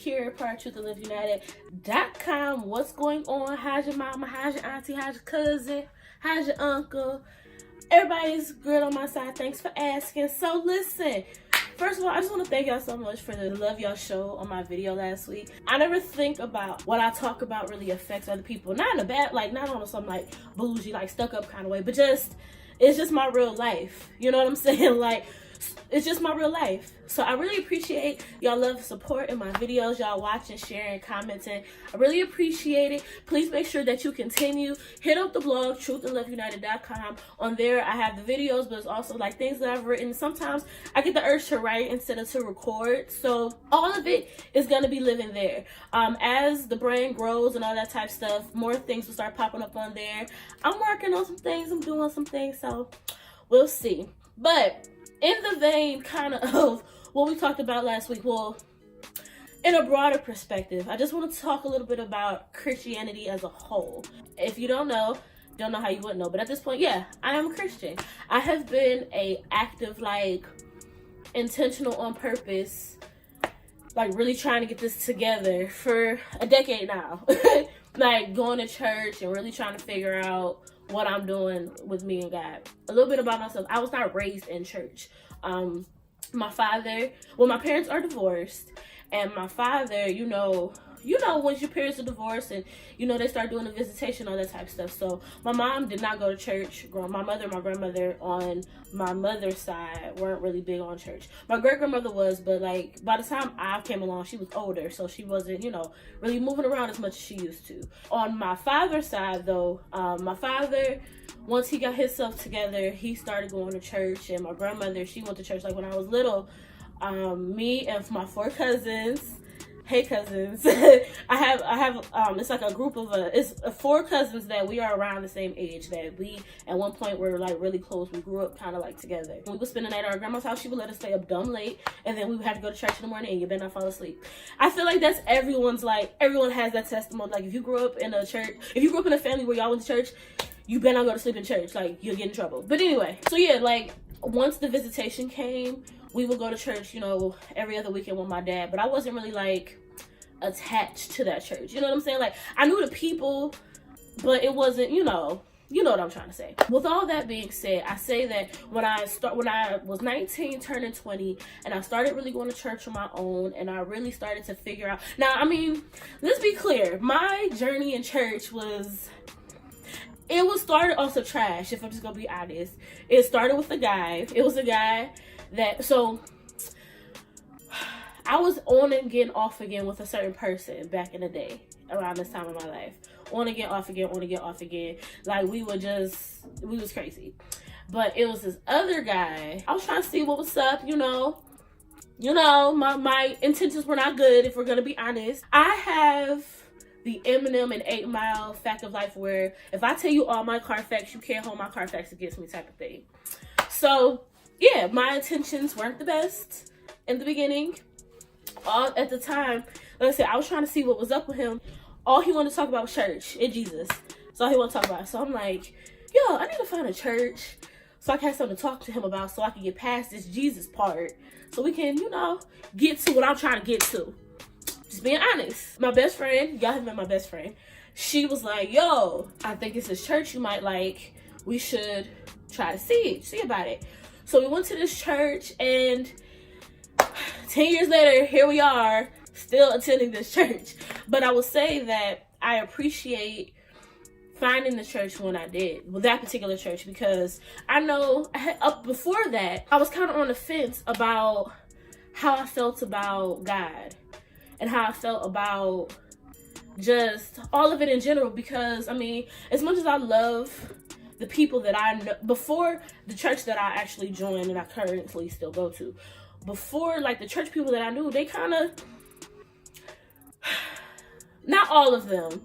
Shakira, part of TruthAndLiveUnited.com. What's going on? How's your mama? How's your auntie? How's your cousin? How's your uncle? Everybody's good on my side. Thanks for asking. So listen, first of all, I just want to thank y'all so much for the love y'all show on my video last week. I never think about what I talk about really affects other people. Not in a bad, like, not on some like bougie, like stuck up kind of way, but just, it's just my real life. You know what I'm saying? Like, it's just my real life. So I really appreciate y'all love, support in my videos, y'all watching, sharing, commenting. I really appreciate it. Please make sure that you continue. Hit up the blog, TruthAndLiveUnited.com. On there, I have the videos, but it's also like things that I've written. Sometimes I get the urge to write instead of to record. So all of it is going to be living there. As the brand grows and all that type of stuff, more things will start popping up on there. I'm working on some things. I'm doing some things. So we'll see. But in the vein kind of what we talked about last week, well, in a broader perspective, I just want to talk a little bit about Christianity as a whole. If you don't know how you wouldn't know, but at this point, yeah, I am a Christian. I have been a active, like, intentional on purpose, like really trying to get this together for a decade now. Like going to church and really trying to figure out what I'm doing with me and God. A little bit about myself. I was not raised in church. My parents are divorced, and my father, you know, once your parents are divorced and, you know, they start doing the visitation, all that type of stuff. So my mom did not go to church. My mother and my grandmother on my mother's side weren't really big on church. My great-grandmother was, but like by the time I came along, she was older, so she wasn't, you know, really moving around as much as she used to. On my father's side, though, my father, once he got himself together, he started going to church, and my grandmother, she went to church like when I was little. Me and my 4 cousins. Hey cousins. I have it's like a group of it's 4 cousins that we are around the same age, that we at one point were like really close. We grew up kind of like together. We would spend the night at our grandma's house. She would let us stay up dumb late, and then we would have to go to church in the morning, and you better not fall asleep. I feel like that's everyone has that testimony. Like if you grew up in a church, if you grew up in a family where y'all went to church, you better not go to sleep in church. Like you'll get in trouble. But anyway, so yeah, like once the visitation came, we would go to church, you know, every other weekend with my dad. But I wasn't really like attached to that church. You know what I'm saying? Like I knew the people, but it wasn't, you know what I'm trying to say. With all that being said, I say that when I was 19 turning 20 and I started really going to church on my own, and I really started to figure out. Now, I mean, let's be clear. My journey in church started off some trash, if I'm just gonna be honest. It started with a guy. It was a guy that, so I was on and getting off again with a certain person back in the day, around this time of my life. On again, off again, on again, off again. Like we was crazy. But it was this other guy. I was trying to see what was up, you know, my intentions were not good, if we're gonna be honest. I have the Eminem and 8 Mile fact of life, where if I tell you all my Carfax, you can't hold my Carfax against me type of thing. So yeah, my intentions weren't the best in the beginning. At the time, like I said, I was trying to see what was up with him. All he wanted to talk about was church and Jesus. That's all he wanted to talk about. So I'm like, yo, I need to find a church so I can have something to talk to him about, so I can get past this Jesus part, so we can, you know, get to what I'm trying to get to. Just being honest. My best friend, y'all have met my best friend, she was like, yo, I think it's this church you might like. We should try to see about it. So we went to this church, and 10 years later, here we are, still attending this church. But I will say that I appreciate finding the church when I did, with that particular church, because I know up before that, I was kind of on the fence about how I felt about God and how I felt about just all of it in general. Because, I mean, as much as I love the people that I know, before the church that I actually joined and I currently still go to, before, like, the church people that I knew, they kind of, not all of them,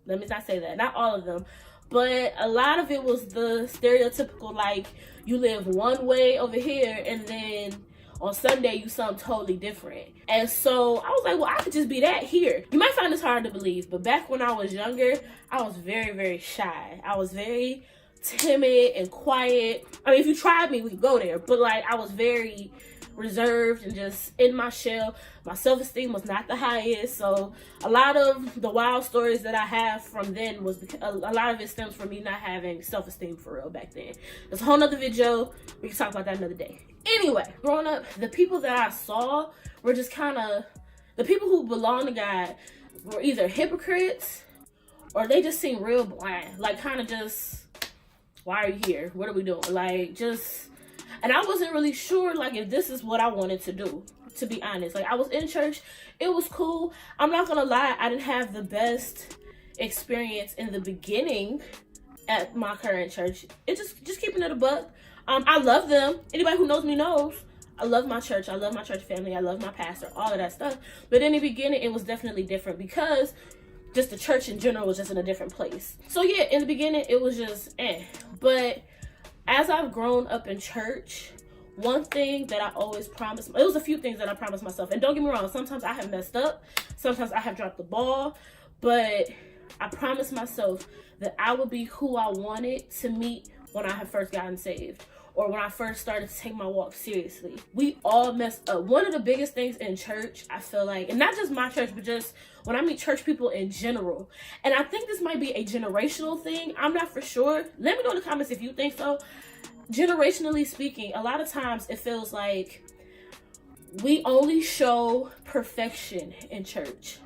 let me not say that, not all of them, but a lot of it was the stereotypical, like, you live one way over here, and then on Sunday you something totally different. And so I was like, well, I could just be that here. You might find this hard to believe, but back when I was younger, I was very, very shy. I was very timid and quiet. I mean, if you tried me, we could go there, but like, I was very reserved and just in my shell. My self-esteem was not the highest. So a lot of the wild stories that I have from then was because a lot of it stems from me not having self-esteem for real back then. There's a whole nother video. We can talk about that another day. Anyway, growing up, the people that I saw were just kind of, the people who belong to God were either hypocrites or they just seemed real blind. Like kind of just, why are you here? What are we doing? Like just, and I wasn't really sure like if this is what I wanted to do, to be honest. Like I was in church, it was cool. I'm not gonna lie, I didn't have the best experience in the beginning at my current church. It just keeping it a buck. I love them. Anybody who knows me knows. I love my church. I love my church family. I love my pastor, all of that stuff. But in the beginning, it was definitely different because just the church in general was just in a different place. So yeah, in the beginning, it was just But as I've grown up in church, one thing that I always promised, it was a few things that I promised myself. And don't get me wrong, sometimes I have messed up. Sometimes I have dropped the ball. But I promised myself that I would be who I wanted to meet when I had first gotten saved, or when I first started to take my walk seriously. We all messed up. One of the biggest things in church, I feel like, and not just my church, but just when I meet church people in general, and I think this might be a generational thing, I'm not for sure. Let me know in the comments if you think so. Generationally speaking, a lot of times it feels like we only show perfection in church.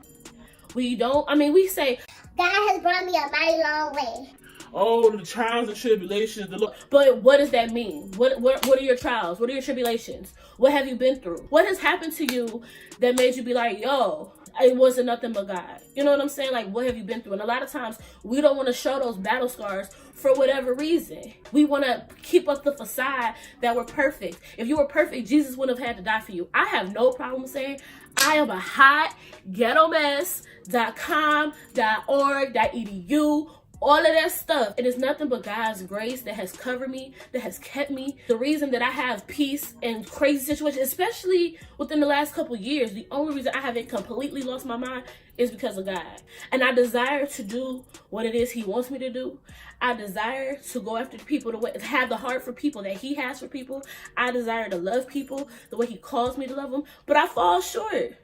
We don't, we say, God has brought me a mighty long way. Oh, the trials and tribulations. But what does that mean? What are your trials? What are your tribulations? What have you been through? What has happened to you that made you be like, yo, it wasn't nothing but God? You know what I'm saying? Like, what have you been through? And a lot of times we don't want to show those battle scars for whatever reason. We want to keep up the facade that we're perfect. If you were perfect, Jesus wouldn't have had to die for you. I have no problem saying I am a hot ghetto mess.com.org.edu. All of that stuff. It is nothing but God's grace that has covered me, that has kept me. The reason that I have peace in crazy situations, especially within the last couple years, the only reason I haven't completely lost my mind is because of God. And I desire to do what it is He wants me to do. I desire to go after people, to have the heart for people that He has for people. I desire to love people the way He calls me to love them. But I fall short.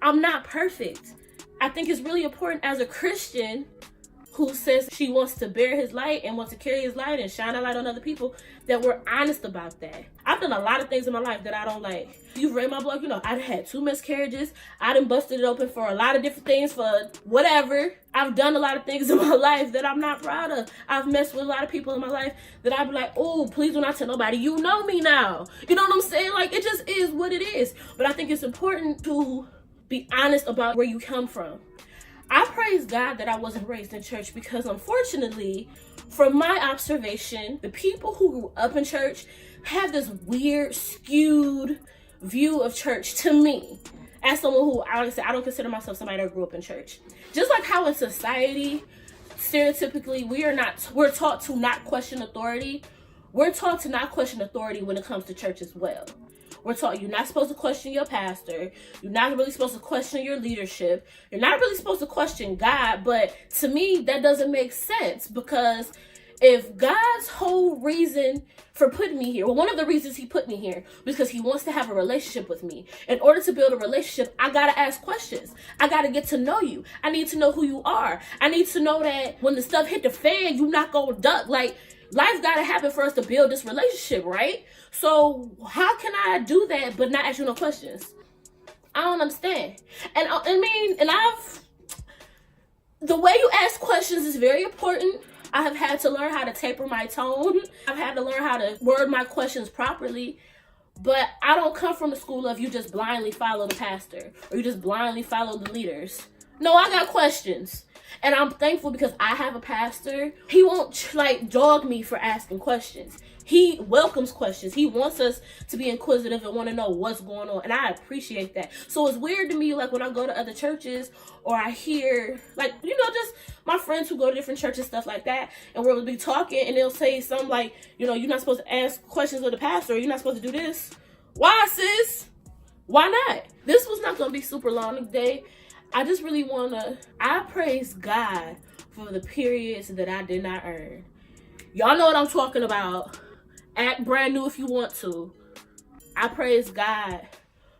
I'm not perfect. I think it's really important as a Christian who says she wants to bear His light and wants to carry His light and shine a light on other people, that we're honest about that. I've done a lot of things in my life that I don't like. You've read my blog, you know, I've had 2 miscarriages. I done busted it open for a lot of different things for whatever. I've done a lot of things in my life that I'm not proud of. I've messed with a lot of people in my life that I'd be like, oh, please do not tell nobody. You know me now. You know what I'm saying? Like, it just is what it is. But I think it's important to be honest about where you come from. I praise God that I wasn't raised in church because, unfortunately, from my observation, the people who grew up in church have this weird, skewed view of church to me. As someone who, like I said, I don't consider myself somebody that grew up in church. Just like how in society, stereotypically, we're taught to not question authority. We're taught to not question authority when it comes to church as well. We're taught you're not supposed to question your pastor. You're not really supposed to question your leadership. You're not really supposed to question God. But to me, that doesn't make sense, because if God's whole reason for putting me here, well, one of the reasons He put me here, because He wants to have a relationship with me. In order to build a relationship, I got to ask questions. I got to get to know you. I need to know who you are. I need to know that when the stuff hit the fan, you're not going to duck. Like, life got to happen for us to build this relationship, right? So how can I do that but not ask you no questions? I don't understand. And the way you ask questions is very important. I have had to learn how to taper my tone. I've had to learn how to word my questions properly. But I don't come from the school of you just blindly follow the pastor or you just blindly follow the leaders. No, I got questions. And I'm thankful because I have a pastor. He won't dog me for asking questions. He welcomes questions. He wants us to be inquisitive and want to know what's going on. And I appreciate that. So it's weird to me, like when I go to other churches or I hear, just my friends who go to different churches, stuff like that. And we'll be talking and they'll say something like, you're not supposed to ask questions of the pastor. Or you're not supposed to do this. Why, sis? Why not? This was not going to be super long today. I just really I praise God for the periods that I did not earn. Y'all know what I'm talking about. Act brand new if you want to. I praise God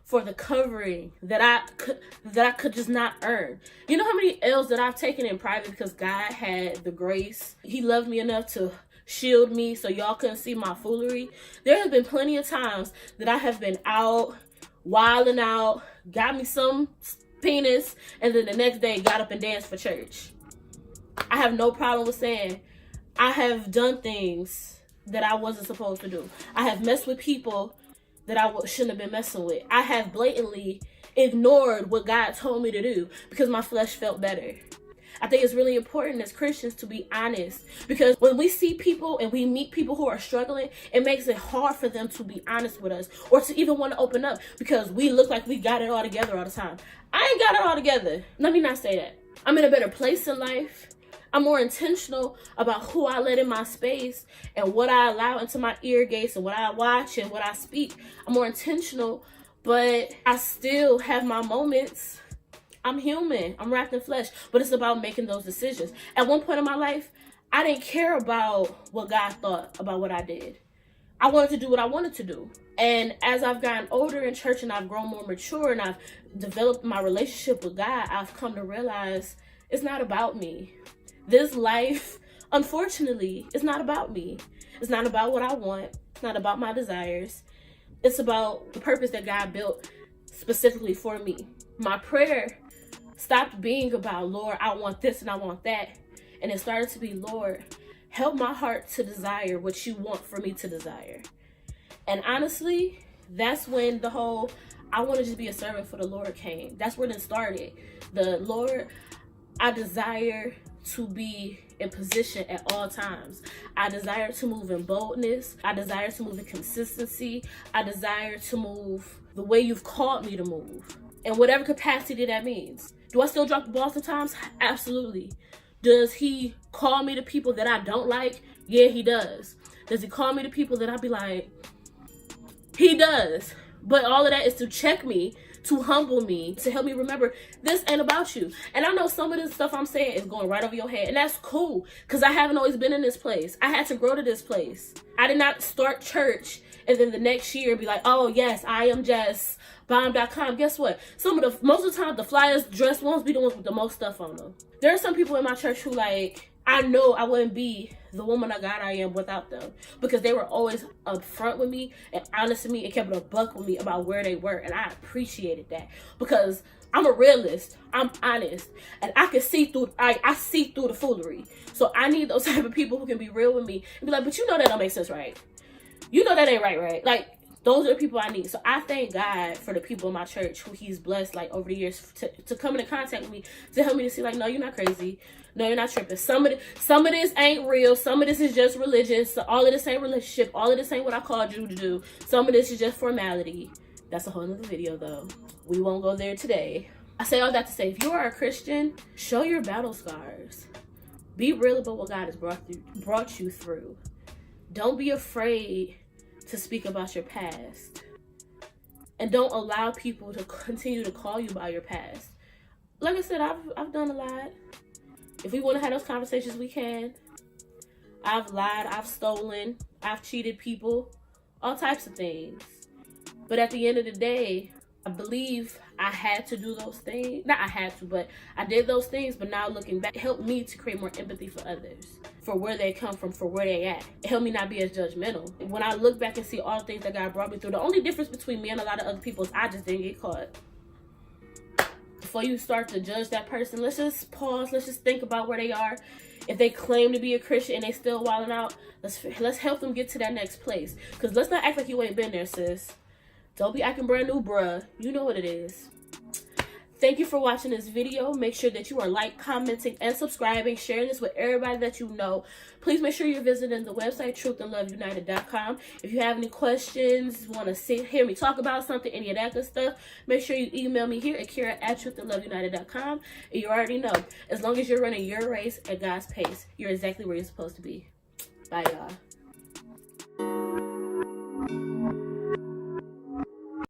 for the covering that I could just not earn. You know how many L's that I've taken in private because God had the grace. He loved me enough to shield me so y'all couldn't see my foolery. There have been plenty of times that I have been out, wilding out, got me some penis, and then the next day got up and danced for church. I have no problem with saying I have done things that I wasn't supposed to do. I have messed with people that I shouldn't have been messing with. I have blatantly ignored what God told me to do because my flesh felt better. I think it's really important as Christians to be honest, because when we see people and we meet people who are struggling, it makes it hard for them to be honest with us or to even want to open up because we look like we got it all together all the time. I ain't got it all together. Let me not say that. I'm in a better place in life. I'm more intentional about who I let in my space and what I allow into my ear gates and what I watch and what I speak. I'm more intentional, but I still have my moments. I'm human. I'm wrapped in flesh, but it's about making those decisions. At one point in my life, I didn't care about what God thought about what I did. I wanted to do what I wanted to do. And as I've gotten older in church and I've grown more mature and I've developed my relationship with God, I've come to realize it's not about me. This life, unfortunately, is not about me. It's not about what I want. It's not about my desires. It's about the purpose that God built specifically for me. My prayer stopped being about, Lord, I want this and I want that. And it started to be, Lord, help my heart to desire what you want for me to desire. And honestly, that's when the whole, I want to just be a servant for the Lord came. That's where it started. The Lord, I desire to be in position at all times. I desire to move in boldness. I desire to move in consistency. I desire to move the way you've called me to move, in whatever capacity that means. Do I still drop the ball sometimes? Absolutely. Does he call me to people that I don't like? Yeah, he does. Does he call me to people that I be like? He does. But all of that is to check me, to humble me, to help me remember this ain't about you. And I know some of this stuff I'm saying is going right over your head, and that's cool, because I haven't always been in this place. I had to grow to this place. I did not start church and then the next year be like, oh yes, I am just bomb.com. Guess what? Most of the time, the flyers, dress ones be the ones with the most stuff on them. There are some people in my church who, like, I know I wouldn't be the woman of God I am without them, because they were always upfront with me and honest with me and kept it a buck with me about where they were, and I appreciated that because I'm a realist, I'm honest, and I can see through. I see through the foolery. So I need those type of people who can be real with me and be like, but you know that don't make sense, right? You know that ain't right? Like, those are the people I need. So I thank God for the people in my church who he's blessed, like, over the years to come into contact with me, to help me to see, like, no, you're not crazy. No, you're not tripping. Some of this ain't real. Some of this is just religion. So all of this ain't relationship. All of this ain't what I called you to do. Some of this is just formality. That's a whole nother video, though. We won't go there today. I say all that to say, if you are a Christian, show your battle scars. Be real about what God has brought you through. Don't be afraid to speak about your past. And don't allow people to continue to call you by your past. Like I said, I've done a lot. If we want to have those conversations, we can. I've lied, I've stolen, I've cheated people, all types of things. But at the end of the day, I believe I had to do those things. Not I had to, but I did those things. But now looking back, it helped me to create more empathy for others, for where they come from, for where they at. It helped me not be as judgmental. When I look back and see all the things that God brought me through, the only difference between me and a lot of other people is I just didn't get caught. Before you start to judge that person, let's just pause. Let's just think about where they are. If they claim to be a Christian and they still wilding out, let's help them get to that next place. Because let's not act like you ain't been there, sis. Don't be acting brand new, bruh. You know what it is. Thank you for watching this video. Make sure that you are commenting, and subscribing, sharing this with everybody that you know. Please make sure you're visiting the website, truthandloveunited.com. If you have any questions, want to hear me talk about something, any of that good stuff, make sure you email me here at Kira@truthandloveunited.com. And you already know, as long as you're running your race at God's pace, you're exactly where you're supposed to be. Bye, y'all.